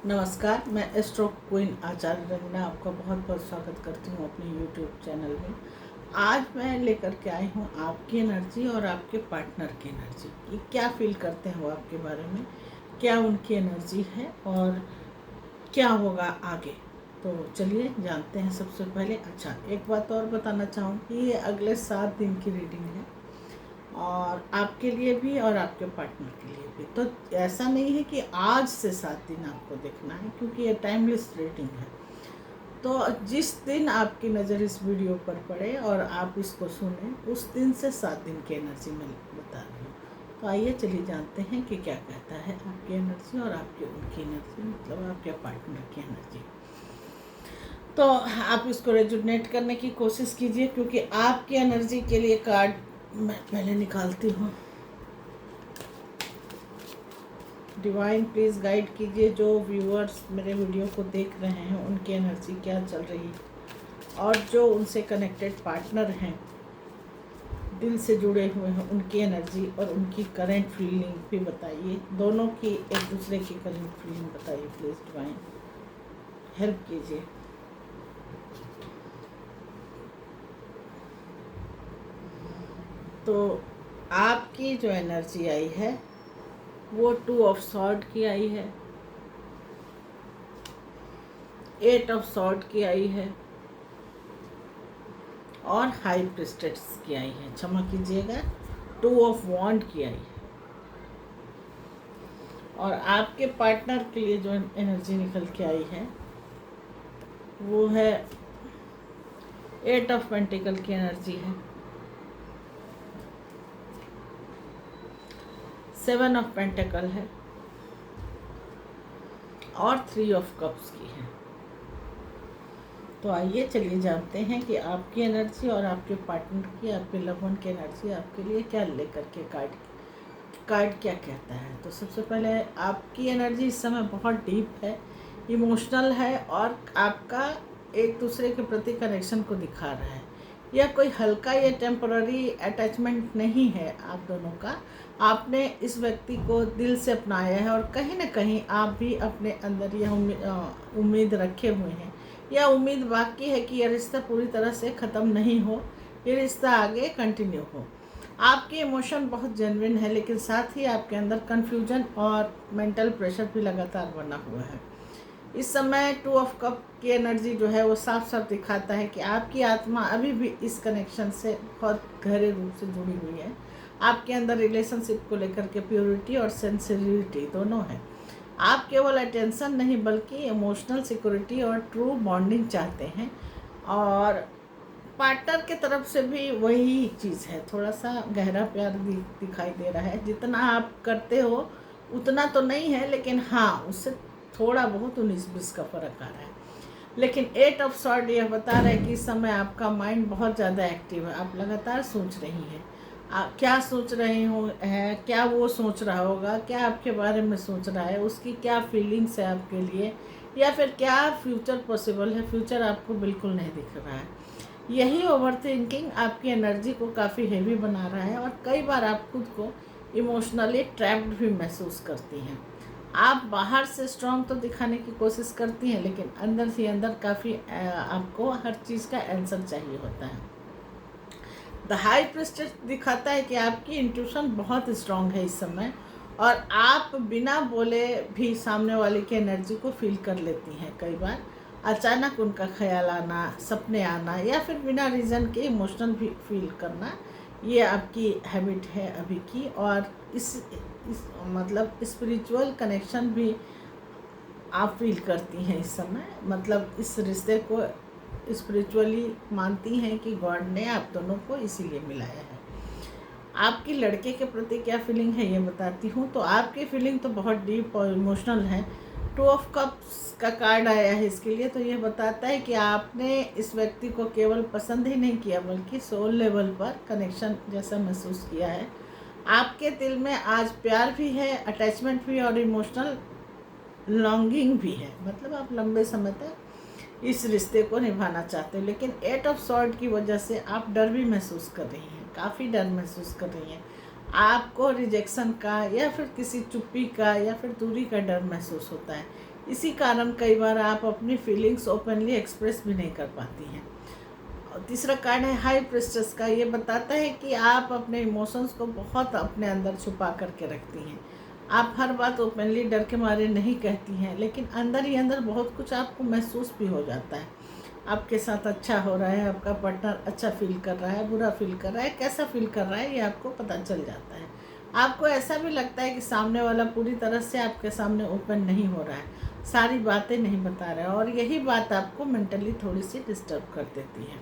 नमस्कार, मैं astro queen आचार्य रंजना आपका बहुत बहुत स्वागत करती हूँ अपने यूट्यूब चैनल में। आज मैं लेकर के आई हूँ आपकी एनर्जी और आपके पार्टनर की एनर्जी कि क्या फील करते हैं वो आपके बारे में, क्या उनकी एनर्जी है और क्या होगा आगे। तो चलिए जानते हैं। सबसे पहले एक बात और बताना चाहूँगी, ये अगले 7 दिन की रीडिंग है और आपके लिए भी और आपके पार्टनर के लिए भी। तो ऐसा नहीं है कि आज से 7 दिन आपको देखना है, क्योंकि ये टाइमलेस रीडिंग है। तो जिस दिन आपकी नज़र इस वीडियो पर पड़े और आप इसको सुने, उस दिन से 7 दिन की एनर्जी मैं बता रही हूँ। तो आइए चलिए जानते हैं कि क्या कहता है आपकी एनर्जी और आपकी उनकी एनर्जी, मतलब आपके पार्टनर की एनर्जी। तो आप इसको रेजोनेट करने की कोशिश कीजिए, क्योंकि आपकी एनर्जी के लिए कार्ड मैं पहले निकालती हूँ। डिवाइन प्लीज़ गाइड कीजिए, जो व्यूअर्स मेरे वीडियो को देख रहे हैं उनकी एनर्जी क्या चल रही है, और जो उनसे कनेक्टेड पार्टनर हैं, दिल से जुड़े हुए हैं, उनकी एनर्जी और उनकी करंट फीलिंग भी बताइए। दोनों की एक दूसरे की करंट फीलिंग बताइए प्लीज़। डिवाइन हेल्प कीजिए। तो आपकी जो एनर्जी आई है वो 2 ऑफ सॉर्ड की आई है, 8 ऑफ सॉर्ड की आई है और हाई प्रिस्टेस की आई है। क्षमा कीजिएगा, 2 ऑफ वॉन्ड की आई है। और आपके पार्टनर के लिए जो एनर्जी निकल के आई है वो है 8 ऑफ पेंटिकल की एनर्जी है, 7 ऑफ पेंटिकल है और 3 ऑफ कप्स की है। तो आइए चलिए जानते हैं कि आपकी एनर्जी और आपके पार्टनर की, आपके लव वन की एनर्जी आपके लिए क्या लेकर के कार्ड क्या कहता है। तो सबसे पहले आपकी एनर्जी इस समय बहुत डीप है, इमोशनल है और आपका एक दूसरे के प्रति कनेक्शन को दिखा रहा है। यह कोई हल्का या टेम्पररी अटैचमेंट नहीं है आप दोनों का। आपने इस व्यक्ति को दिल से अपनाया है और कहीं ना कहीं आप भी अपने अंदर यह उम्मीद रखे हुए हैं, यह उम्मीद बाकी है कि यह रिश्ता पूरी तरह से ख़त्म नहीं हो, ये रिश्ता आगे कंटिन्यू हो। आपके इमोशन बहुत जेन्युइन है, लेकिन साथ ही आपके अंदर कन्फ्यूजन और मेंटल प्रेशर भी लगातार बना हुआ है। इस समय 2 ऑफ कप की एनर्जी जो है वो साफ साफ दिखाता है कि आपकी आत्मा अभी भी इस कनेक्शन से बहुत गहरे रूप से जुड़ी हुई है। आपके अंदर रिलेशनशिप को लेकर के प्योरिटी और सेंसिटिविटी दोनों है। आप केवल अटेंशन नहीं बल्कि इमोशनल सिक्योरिटी और ट्रू बॉन्डिंग चाहते हैं, और पार्टनर के तरफ से भी वही चीज़ है। थोड़ा सा गहरा प्यार दिखाई दे रहा है। जितना आप करते हो उतना तो नहीं है, लेकिन हाँ उससे थोड़ा बहुत 19-20 का फ़र्क आ रहा है। लेकिन 8 ऑफ सॉर्ड यह बता रहा है कि इस समय आपका माइंड बहुत ज़्यादा एक्टिव है। आप लगातार सोच रही हैं। क्या सोच रहे हो है, क्या वो सोच रहा होगा, क्या आपके बारे में सोच रहा है, उसकी क्या फीलिंग्स है आपके लिए, या फिर क्या फ्यूचर पॉसिबल है। फ्यूचर आपको बिल्कुल नहीं दिख रहा है। यही ओवर थिंकिंग आपकी एनर्जी को काफ़ी हेवी बना रहा है और कई बार आप खुद को इमोशनली ट्रैप्ड भी महसूस करती हैं। आप बाहर से स्ट्रॉन्ग तो दिखाने की कोशिश करती हैं, लेकिन अंदर से अंदर काफ़ी आपको हर चीज़ का आंसर चाहिए होता है। द हाई प्रिस्टेस दिखाता है कि आपकी इंट्यूशन बहुत स्ट्रॉन्ग है इस समय, और आप बिना बोले भी सामने वाले की एनर्जी को फील कर लेती हैं। कई बार अचानक उनका ख्याल आना, सपने आना, या फिर बिना रीज़न के इमोशनल भी फील करना, ये आपकी हैबिट है अभी की। और इस मतलब स्पिरिचुअल कनेक्शन भी आप फील करती हैं इस समय। मतलब इस रिश्ते को स्पिरिचुअली मानती हैं कि गॉड ने आप दोनों को इसीलिए मिलाया है। आपकी लड़के के प्रति क्या फीलिंग है ये बताती हूँ। तो आपकी फीलिंग तो बहुत डीप और इमोशनल है। 2 ऑफ कप्स का कार्ड आया है इसके लिए। तो ये बताता है कि आपने इस व्यक्ति को केवल पसंद ही नहीं किया, बल्कि सोल लेवल पर कनेक्शन जैसा महसूस किया है। आपके दिल में आज प्यार भी है, अटैचमेंट भी और इमोशनल लॉन्गिंग भी है। मतलब आप लंबे समय तक इस रिश्ते को निभाना चाहते हो, लेकिन 8 ऑफ सॉर्ड की वजह से आप डर भी महसूस कर रही हैं, काफ़ी डर महसूस कर रही हैं। आपको रिजेक्शन का या फिर किसी चुप्पी का या फिर दूरी का डर महसूस होता है। इसी कारण कई बार आप अपनी फीलिंग्स ओपनली एक्सप्रेस भी नहीं कर पाती हैं। और तीसरा कार्ड है हाई प्रिस्टेस का। ये बताता है कि आप अपने इमोशंस को बहुत अपने अंदर छुपा करके रखती हैं। आप हर बात ओपनली डर के मारे नहीं कहती हैं, लेकिन अंदर ही अंदर बहुत कुछ आपको महसूस भी हो जाता है। आपके साथ अच्छा हो रहा है, आपका पार्टनर अच्छा फील कर रहा है, बुरा फील कर रहा है, कैसा फील कर रहा है, ये आपको पता चल जाता है। आपको ऐसा भी लगता है कि सामने वाला पूरी तरह से आपके सामने ओपन नहीं हो रहा है, सारी बातें नहीं बता रहा है, और यही बात आपको मेंटली थोड़ी सी डिस्टर्ब कर देती है।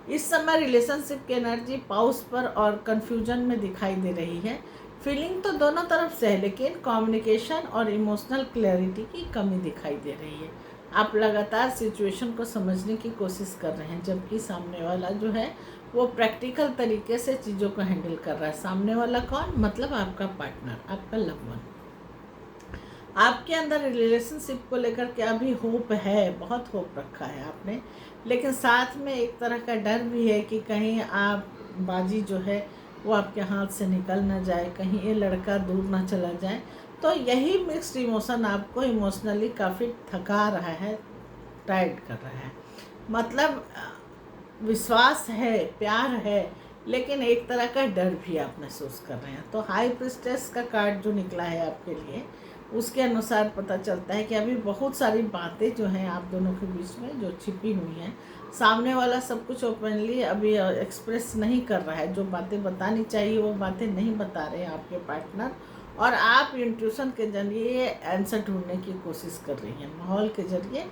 इस समय रिलेशनशिप की एनर्जी पाउस पर और कन्फ्यूजन में दिखाई दे रही है। फीलिंग तो दोनों तरफ से है, लेकिन कम्युनिकेशन और इमोशनल क्लैरिटी की कमी दिखाई दे रही है। आप लगातार सिचुएशन को समझने की कोशिश कर रहे हैं, जबकि सामने वाला जो है वो प्रैक्टिकल तरीके से चीज़ों को हैंडल कर रहा है। सामने वाला कौन? मतलब आपका पार्टनर, आपका लव वन। आपके अंदर रिलेशनशिप को लेकर के अभी होप है, बहुत होप रखा है आपने, लेकिन साथ में एक तरह का डर भी है कि कहीं आप बाजी जो है वो आपके हाथ से निकल ना जाए, कहीं ये लड़का दूर ना चला जाए। तो यही मिक्स्ड इमोशन आपको इमोशनली काफ़ी थका रहा है, टायर्ड कर रहा है। मतलब विश्वास है, प्यार है, लेकिन एक तरह का डर भी आप महसूस कर रहे हैं। तो हाई प्रिस्टेस का कार्ड जो निकला है आपके लिए, उसके अनुसार पता चलता है कि अभी बहुत सारी बातें जो हैं आप दोनों के बीच में जो छिपी हुई हैं, सामने वाला सब कुछ ओपनली अभी एक्सप्रेस नहीं कर रहा है। जो बातें बतानी चाहिए वो बातें नहीं बता रहे हैं आपके पार्टनर, और आप इंट्यूशन के जरिए आंसर ढूंढने की कोशिश कर रही हैं। माहौल के जरिए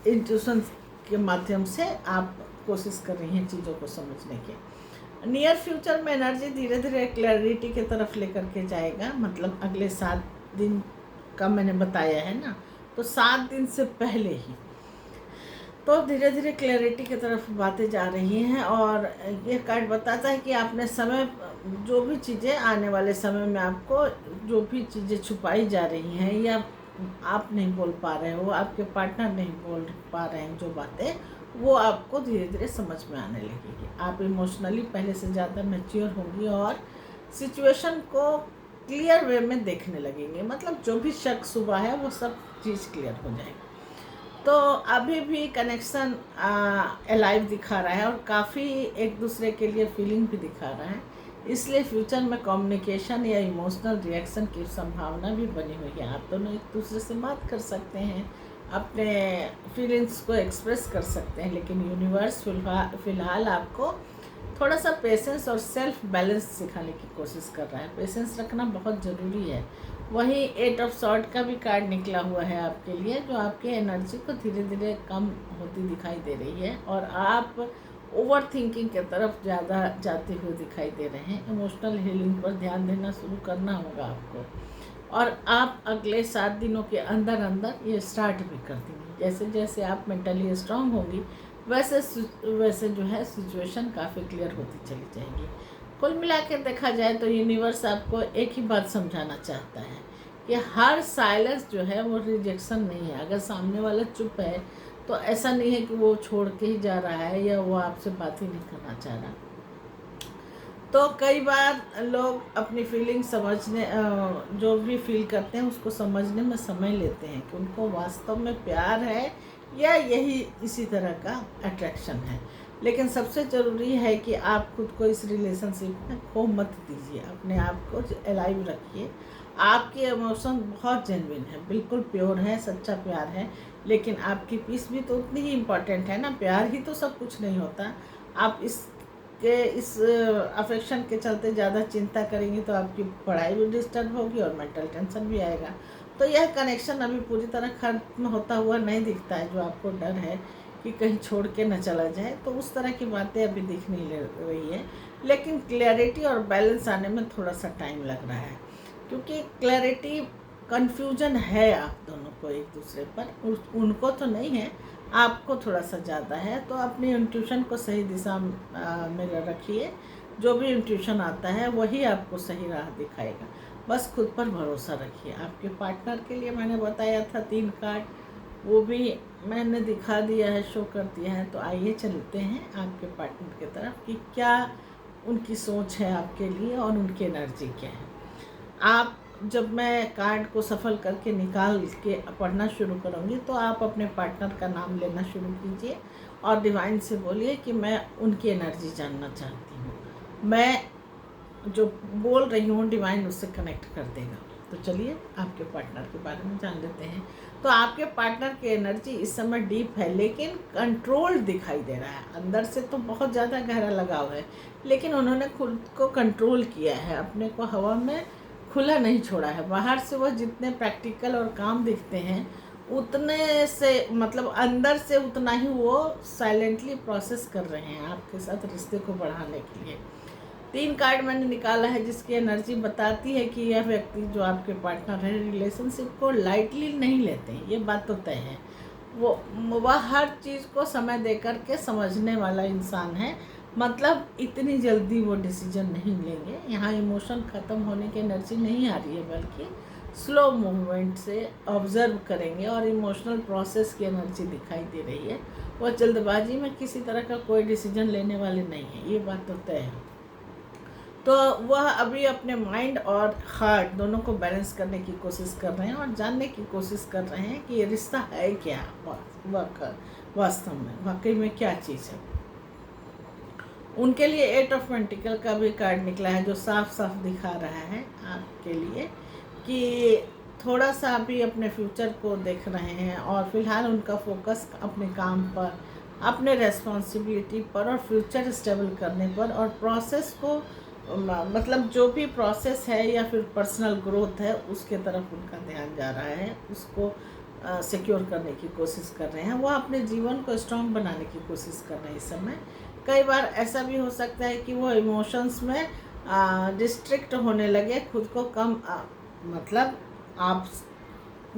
इंट्यूशन के माध्यम से आप कोशिश कर रही हैं चीज़ों को समझने की। नियर फ्यूचर में एनर्जी धीरे धीरे क्लैरिटी की तरफ लेकर के जाएगा। मतलब अगले 7 दिन का मैंने बताया है ना, तो 7 दिन से पहले ही तो धीरे धीरे क्लैरिटी की तरफ बातें जा रही हैं। और ये कार्ड बताता है कि आपने समय, जो भी चीज़ें आने वाले समय में आपको जो भी चीज़ें छुपाई जा रही हैं या आप नहीं बोल पा रहे हो, आपके पार्टनर नहीं बोल पा रहे हैं जो बातें, वो आपको धीरे धीरे समझ में आने लगेगी। आप इमोशनली पहले से ज़्यादा मैच्योर होंगी और सिचुएशन को क्लियर वे में देखने लगेंगे। मतलब जो भी शक शुबा है वो सब चीज़ क्लियर हो जाएगी। तो अभी भी कनेक्शन अलाइव दिखा रहा है और काफ़ी एक दूसरे के लिए फीलिंग भी दिखा रहा है। इसलिए फ्यूचर में कम्युनिकेशन या इमोशनल रिएक्शन की संभावना भी बनी हुई है। आप दोनों एक दूसरे से बात कर सकते हैं, अपने फीलिंग्स को एक्सप्रेस कर सकते हैं, लेकिन यूनिवर्स फ़िलहाल आपको थोड़ा सा पेशेंस और सेल्फ बैलेंस सिखाने की कोशिश कर रहा है। पेशेंस रखना बहुत ज़रूरी है। वहीं 8 ऑफ सॉर्ड का भी कार्ड निकला हुआ है आपके लिए, जो आपके एनर्जी को धीरे धीरे कम होती दिखाई दे रही है और आप ओवर थिंकिंग की तरफ ज़्यादा जाते हुए दिखाई दे रहे हैं। इमोशनल हीलिंग पर ध्यान देना शुरू करना होगा आपको, और आप अगले 7 दिनों के अंदर अंदर ये स्टार्ट भी कर देंगे। जैसे जैसे आप मेंटली स्ट्रांग होंगी वैसे वैसे जो है सिचुएशन काफ़ी क्लियर होती चली जाएगी। कुल मिला के देखा जाए तो यूनिवर्स आपको एक ही बात समझाना चाहता है कि हर साइलेंस जो है वो रिजेक्शन नहीं है। अगर सामने वाला चुप है तो ऐसा नहीं है कि वो छोड़ के ही जा रहा है या वो आपसे बात ही नहीं करना चाह रहा। तो कई बार लोग अपनी फीलिंग समझने, जो भी फील करते हैं उसको समझने में समय लेते हैं कि उनको वास्तव में प्यार है या यही इसी तरह का अट्रैक्शन है। लेकिन सबसे ज़रूरी है कि आप खुद को इस रिलेशनशिप में खो मत दीजिए, अपने आप को अलाइव रखिए। आपके इमोशन बहुत जेन्युइन है, बिल्कुल प्योर है, सच्चा प्यार है, लेकिन आपकी पीस भी तो उतनी ही इम्पॉर्टेंट है ना। प्यार ही तो सब कुछ नहीं होता। आप इस अफेक्शन के चलते ज़्यादा चिंता करेंगी तो आपकी पढ़ाई भी डिस्टर्ब होगी और मेंटल टेंशन भी आएगा। तो यह कनेक्शन अभी पूरी तरह खत्म होता हुआ नहीं दिखता है। जो आपको डर है कि कहीं छोड़ के न चला जाए, तो उस तरह की बातें अभी दिख नहीं रही है। लेकिन क्लैरिटी और बैलेंस आने में थोड़ा सा टाइम लग रहा है, क्योंकि क्लैरिटी, कन्फ्यूजन है आप दोनों को एक दूसरे पर, उनको तो नहीं है, आपको थोड़ा सा ज़्यादा है। तो अपनी इंट्यूशन को सही दिशा में रखिए। जो भी इंट्यूशन आता है वही आपको सही राह दिखाएगा। बस खुद पर भरोसा रखिए। आपके पार्टनर के लिए मैंने बताया था 3 कार्ड, वो भी मैंने दिखा दिया है, शो कर दिया है। तो आइए चलते हैं आपके पार्टनर की तरफ कि क्या उनकी सोच है आपके लिए और उनकी एनर्जी क्या है। आप जब मैं कार्ड को सफल करके निकाल के पढ़ना शुरू करूँगी तो आप अपने पार्टनर का नाम लेना शुरू कीजिए और डिवाइन से बोलिए कि मैं उनकी एनर्जी जानना चाहती हूँ। मैं जो बोल रही हूँ डिवाइन उससे कनेक्ट कर देगा। तो चलिए आपके पार्टनर के बारे में जान लेते हैं। तो आपके पार्टनर की एनर्जी इस समय डीप है लेकिन कंट्रोल दिखाई दे रहा है। अंदर से तो बहुत ज़्यादा गहरा लगाव है लेकिन उन्होंने खुद को कंट्रोल किया है, अपने को हवा में खुला नहीं छोड़ा है। बाहर से वह जितने प्रैक्टिकल और काम दिखते हैं उतने से मतलब अंदर से उतना ही वो साइलेंटली प्रोसेस कर रहे हैं आपके साथ रिश्ते को बढ़ाने के लिए। 3 कार्ड मैंने निकाला है जिसकी एनर्जी बताती है कि यह व्यक्ति जो आपके पार्टनर है रिलेशनशिप को लाइटली नहीं लेते हैं, ये बात तो तय है। वह हर चीज़ को समय दे कर के समझने वाला इंसान है, मतलब इतनी जल्दी वो डिसीजन नहीं लेंगे। यहाँ इमोशन ख़त्म होने की एनर्जी नहीं आ रही है बल्कि स्लो मूवमेंट से ऑब्जर्व करेंगे और इमोशनल प्रोसेस की एनर्जी दिखाई दे रही है। वह जल्दबाजी में किसी तरह का कोई डिसीजन लेने वाले नहीं है, ये बात तो तय है। तो वह अभी अपने माइंड और हार्ट दोनों को बैलेंस करने की कोशिश कर रहे हैं और जानने की कोशिश कर रहे हैं कि ये रिश्ता है क्या, वास्तव में वाकई में क्या चीज़ है। उनके लिए 8 ऑफ पेंटिकल का भी कार्ड निकला है जो साफ साफ दिखा रहा है आपके लिए कि थोड़ा सा अभी अपने फ्यूचर को देख रहे हैं और फिलहाल उनका फोकस अपने काम पर, अपने रेस्पॉन्सिबिलिटी पर और फ्यूचर स्टेबल करने पर और प्रोसेस को मतलब जो भी प्रोसेस है या फिर पर्सनल ग्रोथ है उसके तरफ उनका ध्यान जा रहा है, उसको सिक्योर करने की कोशिश कर रहे हैं। वो अपने जीवन को स्ट्रॉन्ग बनाने की कोशिश कर रहे हैं इस समय। कई बार ऐसा भी हो सकता है कि वो इमोशंस में डिस्ट्रैक्ट होने लगे, खुद को कम मतलब आप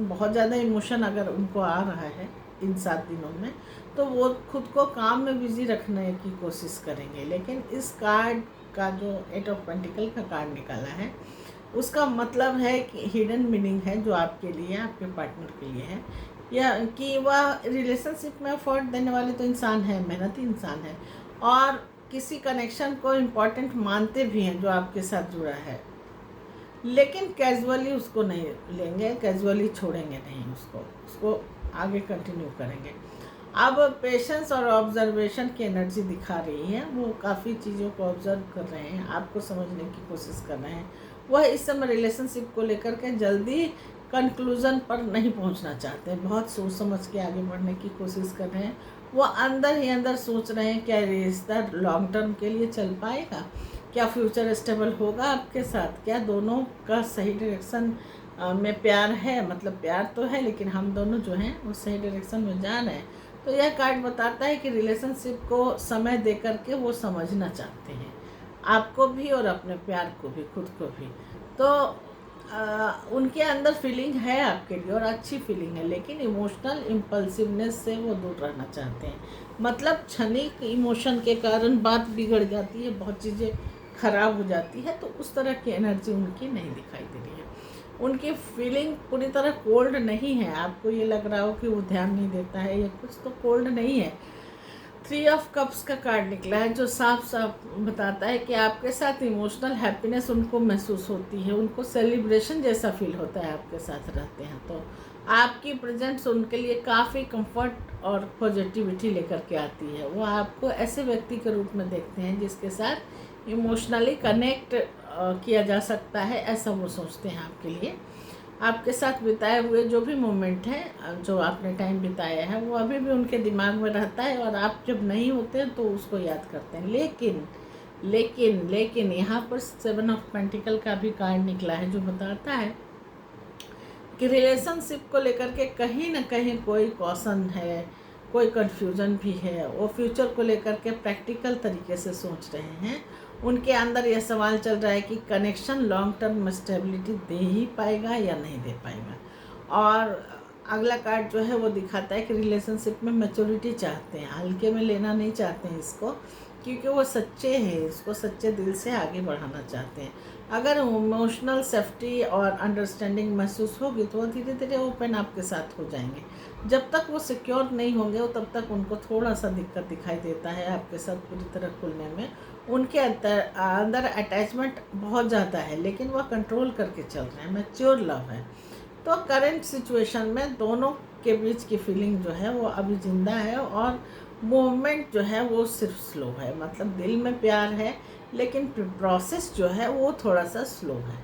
बहुत ज़्यादा इमोशन अगर उनको आ रहा है इन 7 दिनों में तो वो खुद को काम में बिजी रखने की कोशिश करेंगे। लेकिन इस कार्ड का जो 8 ऑफ पेंटिकल का कार्ड निकाला है उसका मतलब है कि हिडन मीनिंग है जो आपके लिए, आपके पार्टनर के लिए है, या कि वह रिलेशनशिप में एफर्ट देने वाले तो इंसान है, मेहनती इंसान है और किसी कनेक्शन को इम्पोर्टेंट मानते भी हैं जो आपके साथ जुड़ा है, लेकिन कैजुअली उसको नहीं लेंगे, कैजुअली छोड़ेंगे नहीं, उसको आगे कंटिन्यू करेंगे। अब पेशेंस और ऑब्जर्वेशन की एनर्जी दिखा रही है, वो काफ़ी चीज़ों को ऑब्जर्व कर रहे हैं, आपको समझने की कोशिश कर रहे हैं। वह इस समय रिलेशनशिप को लेकर के जल्दी कंक्लूज़न पर नहीं पहुंचना चाहते हैं, बहुत सोच समझ के आगे बढ़ने की कोशिश कर रहे हैं। वो अंदर ही अंदर सोच रहे हैं क्या रिश्ता लॉन्ग टर्म के लिए चल पाएगा, क्या फ्यूचर स्टेबल होगा आपके साथ, क्या दोनों का सही डायरेक्शन में प्यार है, मतलब प्यार तो है लेकिन हम दोनों जो हैं वो सही डायरेक्शन में जा रहे हैं। तो यह कार्ड बताता है कि रिलेशनशिप को समय दे कर के वो समझना चाहते हैं, आपको भी और अपने प्यार को भी, खुद को भी। तो उनके अंदर फीलिंग है आपके लिए और अच्छी फीलिंग है, लेकिन इमोशनल इम्पल्सिवनेस से वो दूर रहना चाहते हैं। मतलब क्षणिक इमोशन के कारण बात बिगड़ जाती है, बहुत चीज़ें खराब हो जाती है, तो उस तरह की एनर्जी उनकी नहीं दिखाई दे रही है। उनकी फीलिंग पूरी तरह कोल्ड नहीं है, आपको ये लग रहा हो कि वो ध्यान नहीं देता है या कुछ, तो कोल्ड नहीं है। 3 ऑफ कप्स का कार्ड निकला है जो साफ साफ बताता है कि आपके साथ इमोशनल हैप्पीनेस उनको महसूस होती है, उनको सेलिब्रेशन जैसा फील होता है आपके साथ रहते हैं। तो आपकी प्रेजेंस उनके लिए काफ़ी कंफर्ट और पॉजिटिविटी लेकर के आती है। वो आपको ऐसे व्यक्ति के रूप में देखते हैं जिसके साथ इमोशनली कनेक्ट किया जा सकता है, ऐसा वो सोचते हैं आपके लिए। आपके साथ बिताए हुए जो भी मोमेंट है, जो आपने टाइम बिताया है, वो अभी भी उनके दिमाग में रहता है और आप जब नहीं होते हैं तो उसको याद करते हैं। लेकिन यहाँ पर 7 ऑफ पेंटिकल का भी कार्ड निकला है जो बताता है कि रिलेशनशिप को लेकर के कहीं ना कहीं कोई कॉशन है, कोई कन्फ्यूज़न भी है। वो फ्यूचर को लेकर के प्रैक्टिकल तरीके से सोच रहे हैं। उनके अंदर यह सवाल चल रहा है कि कनेक्शन लॉन्ग टर्म स्टेबिलिटी दे ही पाएगा या नहीं दे पाएगा। और अगला कार्ड जो है वो दिखाता है कि रिलेशनशिप में मैच्योरिटी चाहते हैं, हल्के में लेना नहीं चाहते हैं इसको, क्योंकि वो सच्चे हैं, इसको सच्चे दिल से आगे बढ़ाना चाहते हैं। अगर इमोशनल सेफ्टी और अंडरस्टैंडिंग महसूस होगी तो वो धीरे धीरे ओपन आपके साथ हो जाएंगे। जब तक वो सिक्योर नहीं होंगे वो तब तक उनको थोड़ा सा दिक्कत दिखाई देता है आपके साथ पूरी तरह खुलने में। उनके अंदर अंदर अटैचमेंट बहुत ज़्यादा है, लेकिन वह कंट्रोल करके चल रहे हैं, मैच्योर लव है। तो करंट सिचुएशन में दोनों के बीच की फीलिंग जो है वो अभी ज़िंदा है, और मूवमेंट जो है वो सिर्फ स्लो है। मतलब दिल में प्यार है, लेकिन प्रोसेस जो है वो थोड़ा सा स्लो है।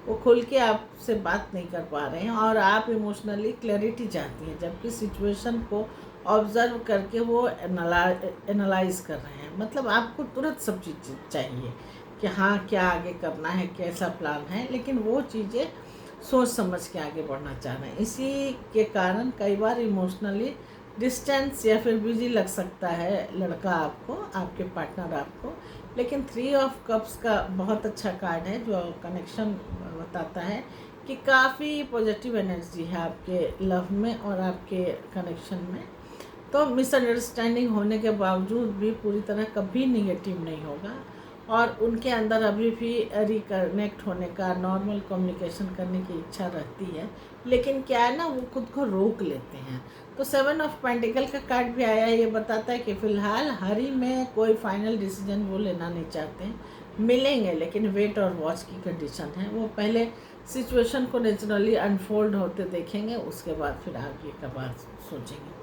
वो खुल के आपसे बात नहीं कर पा रहे हैं, और आप इमोशनली क्लैरिटी चाहती हैं, जबकि सिचुएशन को ऑब्ज़र्व करके वो एनालाइज कर रहे हैं। मतलब आपको तुरंत सब चीज़ चाहिए कि हाँ क्या आगे करना है, कैसा प्लान है, लेकिन वो चीज़ें सोच समझ के आगे बढ़ना चाह रहे हैं। इसी के कारण कई बार इमोशनली डिस्टेंस या फिर बिजी लग सकता है लड़का आपको, आपके पार्टनर आपको। लेकिन 3 ऑफ कप्स का बहुत अच्छा कार्ड है जो कनेक्शन बताता है कि काफ़ी पॉजिटिव एनर्जी है आपके लव में और आपके कनेक्शन में। तो मिसअंडरस्टैंडिंग होने के बावजूद भी पूरी तरह कभी निगेटिव नहीं होगा, और उनके अंदर अभी भी रिकनेक्ट होने का, नॉर्मल कम्युनिकेशन करने की इच्छा रहती है। लेकिन क्या है ना, वो खुद को रोक लेते हैं। तो 7 ऑफ पेंटिकल का कार्ड भी आया है, ये बताता है कि फ़िलहाल हरी में कोई फाइनल डिसीजन वो लेना नहीं चाहते हैं। मिलेंगे, लेकिन वेट और वॉच की कंडीशन है। वो पहले सिचुएशन को नेचुरली अनफोल्ड होते देखेंगे, उसके बाद फिर आगे का बात सोचेंगे।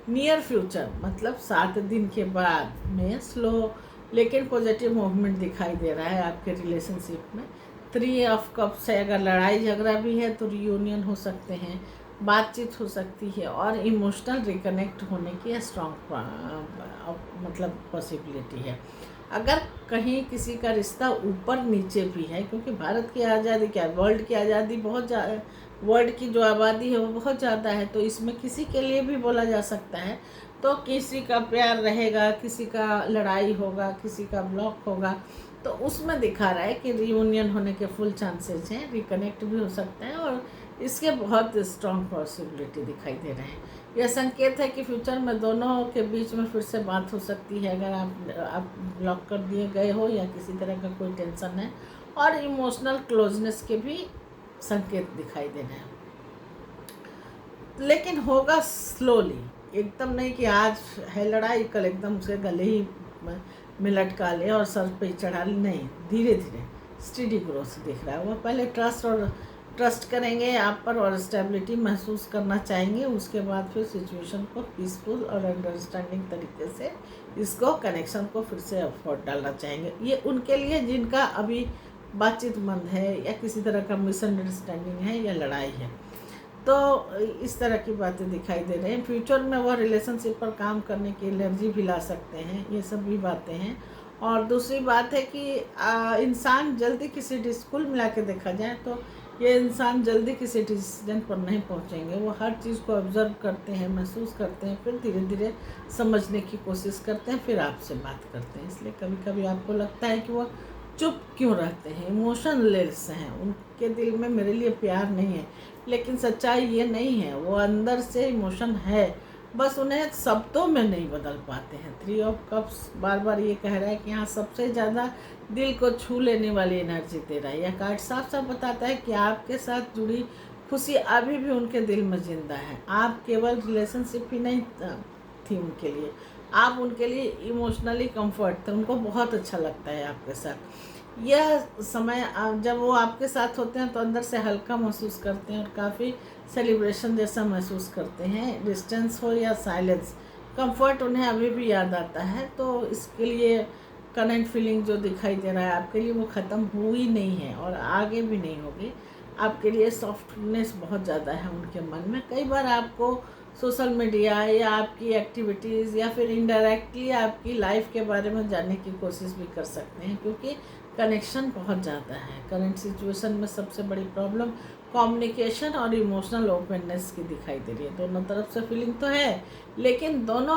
नियर फ्यूचर मतलब 7 दिन के बाद में स्लो लेकिन पॉजिटिव मूवमेंट दिखाई दे रहा है आपके रिलेशनशिप में। 3 ऑफ कप्स है, अगर लड़ाई झगड़ा भी है तो रियूनियन हो सकते हैं, बातचीत हो सकती है, और इमोशनल रिकनेक्ट होने की स्ट्रॉन्ग मतलब पॉसिबिलिटी है। अगर कहीं किसी का रिश्ता ऊपर नीचे भी है, क्योंकि भारत की आज़ादी क्या, वर्ल्ड की आज़ादी बहुत ज़्यादा, वर्ल्ड की जो आबादी है वो बहुत ज़्यादा है, तो इसमें किसी के लिए भी बोला जा सकता है। तो किसी का प्यार रहेगा, किसी का लड़ाई होगा, किसी का ब्लॉक होगा, तो उसमें दिखा रहा है कि रियूनियन होने के फुल चांसेस हैं, रिकनेक्ट भी हो सकते हैं, और इसके बहुत स्ट्रॉन्ग पॉसिबिलिटी दिखाई दे रहे हैं। यह संकेत है कि फ्यूचर में दोनों के बीच में फिर से बात हो सकती है, अगर आप ब्लॉक कर दिए गए हो या किसी तरह का कोई टेंशन है, और इमोशनल क्लोजनेस के भी संकेत दिखाई दे रहे हैं। लेकिन होगा स्लोली, एकदम नहीं कि आज है लड़ाई कल एकदम से गले ही में लटका ले और सर पे चढ़ा ले, नहीं, धीरे धीरे स्टेडी ग्रोथ दिख रहा है। वो पहले ट्रस्ट करेंगे आप पर और स्टेबिलिटी महसूस करना चाहेंगे, उसके बाद फिर सिचुएशन को पीसफुल और अंडरस्टैंडिंग तरीके से इसको कनेक्शन को फिर से एफर्ट डालना चाहेंगे। ये उनके लिए जिनका अभी बातचीत बंद है, या किसी तरह का मिसअंडरस्टैंडिंग है, या लड़ाई है। तो इस तरह की बातें दिखाई दे रही हैं। फ्यूचर में वो रिलेशनशिप पर काम करने की एनर्जी भी ला सकते हैं, ये सब भी बातें हैं। और दूसरी बात है कि इंसान जल्दी किसी कुल मिला के देखा जाए तो ये इंसान जल्दी किसी डिसीजन पर नहीं पहुंचेंगे। वो हर चीज़ को ऑब्जर्व करते हैं, महसूस करते हैं, फिर धीरे धीरे समझने की कोशिश करते हैं, फिर आपसे बात करते हैं। इसलिए कभी कभी आपको लगता है कि वो चुप क्यों रहते हैं, इमोशनलेस हैं, उनके दिल में मेरे लिए प्यार नहीं है। लेकिन सच्चाई ये नहीं है, वो अंदर से इमोशन है, बस उन्हें शब्दों में नहीं बदल पाते हैं। 3 ऑफ कप्स बार बार ये कह रहा है कि यहाँ सबसे ज़्यादा दिल को छू लेने वाली एनर्जी दे रहा है। यह कार्ड साफ साफ बताता है कि आपके साथ जुड़ी खुशी अभी भी उनके दिल में जिंदा है। आप केवल रिलेशनशिप ही नहीं थी उनके लिए, आप उनके लिए इमोशनली कंफर्ट थे, उनको बहुत अच्छा लगता है आपके साथ। यह समय जब वो आपके साथ होते हैं तो अंदर से हल्का महसूस करते हैं और काफ़ी सेलिब्रेशन जैसा महसूस करते हैं। डिस्टेंस हो या साइलेंस, कंफर्ट उन्हें अभी भी याद आता है। तो इसके लिए करंट फीलिंग जो दिखाई दे रहा है आपके लिए वो ख़त्म हुई नहीं है और आगे भी नहीं होगी। आपके लिए सॉफ्टनेस बहुत ज़्यादा है उनके मन में। कई बार आपको सोशल मीडिया या आपकी एक्टिविटीज़ या फिर इनडायरेक्टली आपकी लाइफ के बारे में जानने की कोशिश भी कर सकते हैं, क्योंकि कनेक्शन बहुत ज़्यादा है। करंट सिचुएशन में सबसे बड़ी प्रॉब्लम कम्युनिकेशन और इमोशनल ओपननेस की दिखाई दे रही है। दोनों तरफ से फीलिंग तो है, लेकिन दोनों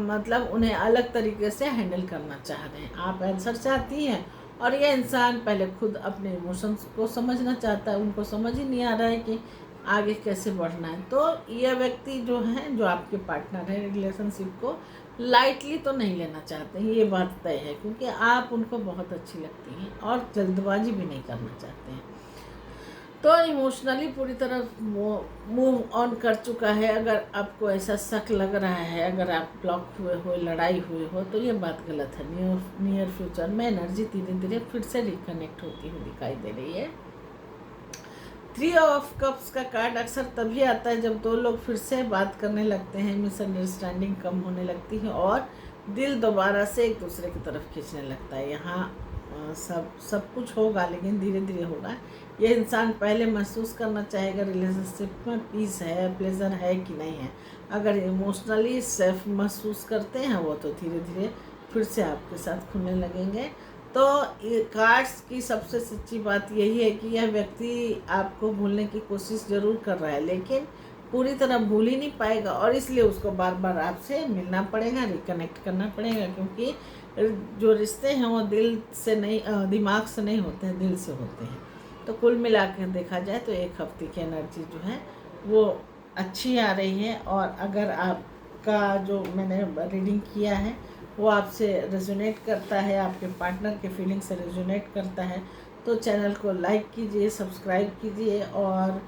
मतलब उन्हें अलग तरीके से हैंडल करना चाह रहे हैं। आप आंसर चाहती हैं और ये इंसान पहले खुद अपने इमोशंस को समझना चाहता है, उनको समझ ही नहीं आ रहा है कि आगे कैसे बढ़ना है। तो यह व्यक्ति जो है, जो आपके पार्टनर है, रिलेशनशिप को लाइटली तो नहीं लेना चाहते हैं, ये बात तय है, क्योंकि आप उनको बहुत अच्छी लगती हैं और जल्दबाजी भी नहीं करना चाहते हैं। तो इमोशनली पूरी तरह मूव ऑन कर चुका है। अगर आपको ऐसा शक लग रहा है, अगर आप ब्लॉक हुए हो, लड़ाई हुई हो, तो ये बात गलत है। नियर फ्यूचर में एनर्जी धीरे धीरे फिर से रिकनेक्ट होती हुई दिखाई दे रही है। 3 ऑफ कप्स का कार्ड अक्सर तभी आता है जब दो लोग फिर से बात करने लगते हैं, मिसअंडरस्टैंडिंग कम होने लगती है और दिल दोबारा से एक दूसरे की तरफ खींचने लगता है। यहाँ सब कुछ होगा, लेकिन धीरे धीरे होगा। ये इंसान पहले महसूस करना चाहेगा रिलेशनशिप में पीस है, प्लेजर है कि नहीं है। अगर इमोशनली सेफ महसूस करते हैं वो, तो धीरे धीरे फिर से आपके साथ खुलने लगेंगे। तो कार्ड्स की सबसे सच्ची बात यही है कि यह व्यक्ति आपको भूलने की कोशिश ज़रूर कर रहा है, लेकिन पूरी तरह भूल ही नहीं पाएगा, और इसलिए उसको बार बार आपसे मिलना पड़ेगा, रिकनेक्ट करना पड़ेगा, क्योंकि जो रिश्ते हैं वो दिल से नहीं, दिमाग से नहीं होते हैं, दिल से होते हैं। तो कुल मिला कर देखा जाए तो एक हफ्ते की एनर्जी जो है वो अच्छी आ रही है। और अगर आपका जो मैंने रीडिंग किया है वो आपसे रेजोनेट करता है, आपके पार्टनर के फीलिंग से रेजोनेट करता है, तो चैनल को लाइक कीजिए, सब्सक्राइब कीजिए और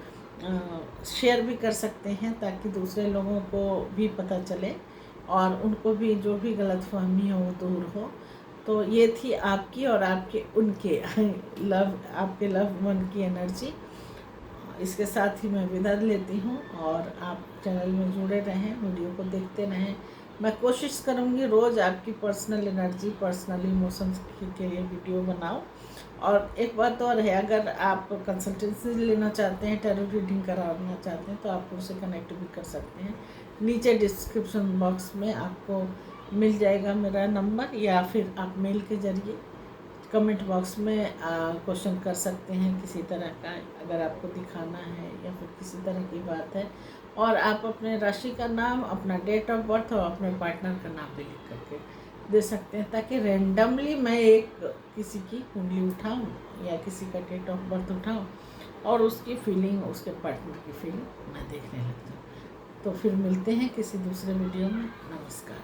शेयर भी कर सकते हैं, ताकि दूसरे लोगों को भी पता चले और उनको भी जो भी गलतफहमी हो वो दूर हो। तो ये थी आपकी और आपके उनके आपके लव वन की एनर्जी। इसके साथ ही मैं विदा लेती हूँ और आप चैनल में जुड़े रहें, वीडियो को देखते रहें। मैं कोशिश करूँगी रोज़ आपकी पर्सनल एनर्जी, पर्सनल इमोशंस के लिए वीडियो बनाऊँ। और एक बात और है, अगर आप कंसल्टेंसी लेना चाहते हैं, टैरो रीडिंग कराना चाहते हैं, तो आप उनसे कनेक्ट भी कर सकते हैं। नीचे डिस्क्रिप्शन बॉक्स में आपको मिल जाएगा मेरा नंबर, या फिर आप मेल के ज़रिए कमेंट बॉक्स में क्वेश्चन कर सकते हैं किसी तरह का, अगर आपको दिखाना है या फिर किसी तरह की बात है। और आप अपने राशि का नाम, अपना डेट ऑफ बर्थ और अपने पार्टनर का नाम भी लिख करके दे सकते हैं, ताकि रैंडमली मैं एक किसी की कुंडली उठाऊं या किसी का डेट ऑफ बर्थ उठाऊं और उसकी फीलिंग, उसके पार्टनर की फीलिंग मैं देखने लग जाऊँ। तो फिर मिलते हैं किसी दूसरे वीडियो में। नमस्कार।